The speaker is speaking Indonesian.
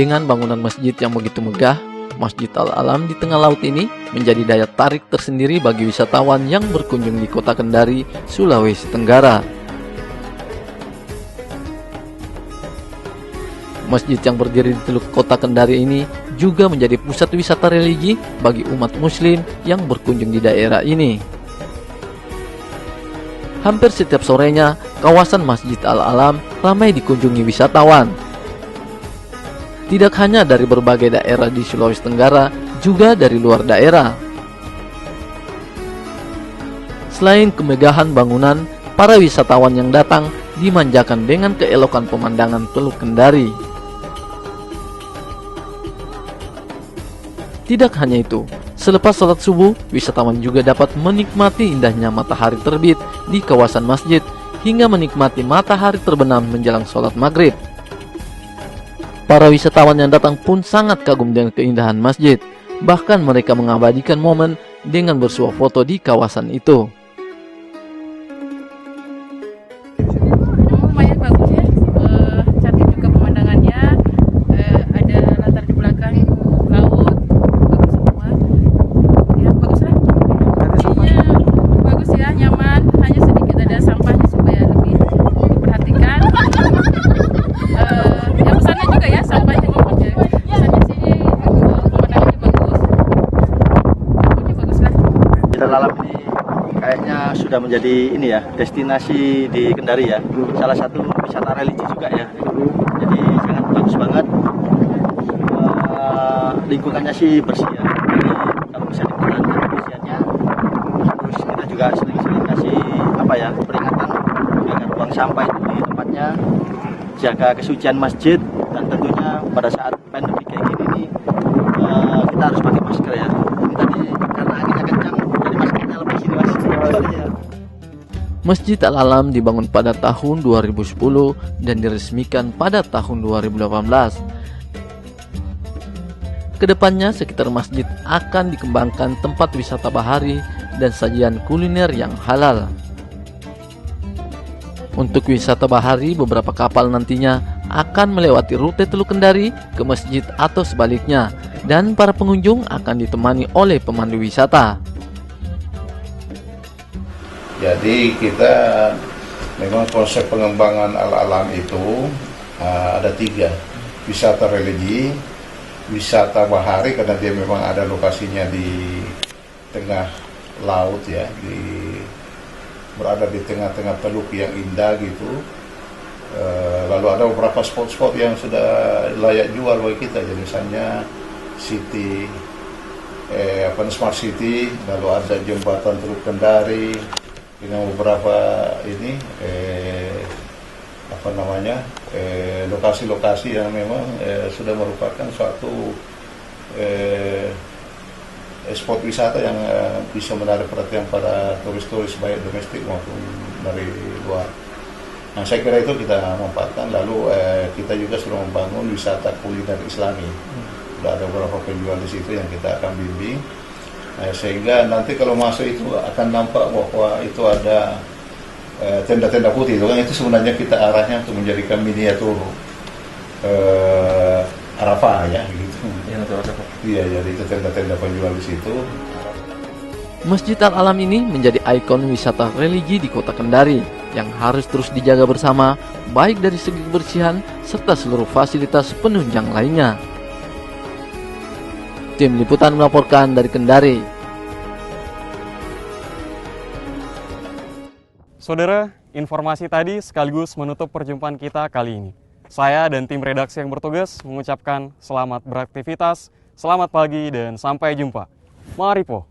Dengan bangunan masjid yang begitu megah, Masjid Al-Alam di tengah laut ini menjadi daya tarik tersendiri bagi wisatawan yang berkunjung di kota Kendari, Sulawesi Tenggara. Masjid yang berdiri di teluk kota Kendari ini juga menjadi pusat wisata religi bagi umat muslim yang berkunjung di daerah ini. Hampir setiap sorenya, kawasan Masjid Al-Alam ramai dikunjungi wisatawan. Tidak hanya dari berbagai daerah di Sulawesi Tenggara, juga dari luar daerah. Selain kemegahan bangunan, para wisatawan yang datang dimanjakan dengan keelokan pemandangan Teluk Kendari. Tidak hanya itu, selepas sholat subuh, wisatawan juga dapat menikmati indahnya matahari terbit di kawasan masjid hingga menikmati matahari terbenam menjelang sholat maghrib. Para wisatawan yang datang pun sangat kagum dengan keindahan masjid. Bahkan mereka mengabadikan momen dengan bersuah foto di kawasan itu. Lumayan bagus ya, cantik juga pemandangannya. Ada latar di belakang laut, bagus semua. Ya bagus lah. Iya, bagus ya, nyaman. Hanya sedikit ada sampahnya supaya lebih diperhatikan. Ya pesannya juga ya, sampahnya pesannya sih pemandangannya bagus. Pokoknya bagus lah. Al-Alam ini kayaknya sudah menjadi ini ya, destinasi di Kendari ya. Salah satu wisata religi juga ya. Jadi sangat bagus banget. Lingkungannya sih bersih ya. Jadi kalau bisa diperhatikan kebersihannya. Terus kita juga sering-sering kasih apa ya, peringatan dengan buang sampah itu di tempatnya, jaga kesucian masjid, dan tentunya pada saat pandemi kayak gini nih kita harus pakai masker ya. Ini tadi karena anginnya kencang, jadi maskernya lepas ini mas. Masjid Al-Alam dibangun pada tahun 2010 dan diresmikan pada tahun 2018. Kedepannya sekitar masjid akan dikembangkan tempat wisata bahari dan sajian kuliner yang halal. Untuk wisata bahari, beberapa kapal nantinya akan melewati rute Teluk Kendari ke masjid atau sebaliknya, dan para pengunjung akan ditemani oleh pemandu wisata. Jadi kita memang konsep pengembangan Al-Alam itu ada 3, wisata religi, wisata bahari karena dia memang ada lokasinya di tengah laut ya, berada di tengah-tengah teluk yang indah gitu. Lalu ada beberapa spot-spot yang sudah layak jual bagi kita, jadi misalnya city, smart city, lalu ada jembatan Teluk Kendari dengan beberapa ini lokasi-lokasi yang memang sudah merupakan suatu spot wisata yang bisa menarik perhatian para turis-turis baik domestik maupun dari luar. Nah, saya kira itu kita manfaatkan. Lalu kita juga sudah membangun wisata kuliner Islami. Sudah ada beberapa penjual di situ yang kita akan bimbing, sehingga nanti kalau masuk itu akan nampak bahwa itu ada tenda-tenda putih. Itu kan itu sebenarnya kita arahnya untuk menjadikan miniatur Arafah ya gitu. Iya, jadi itu tenda-tenda penjual di situ. Masjid Al-Alam ini menjadi ikon wisata religi di kota Kendari yang harus terus dijaga bersama, baik dari segi kebersihan serta seluruh fasilitas penunjang lainnya. Tim Liputan melaporkan dari Kendari. Saudara, informasi tadi sekaligus menutup perjumpaan kita kali ini. Saya dan tim redaksi yang bertugas mengucapkan selamat beraktivitas, selamat pagi, dan sampai jumpa. Mari po.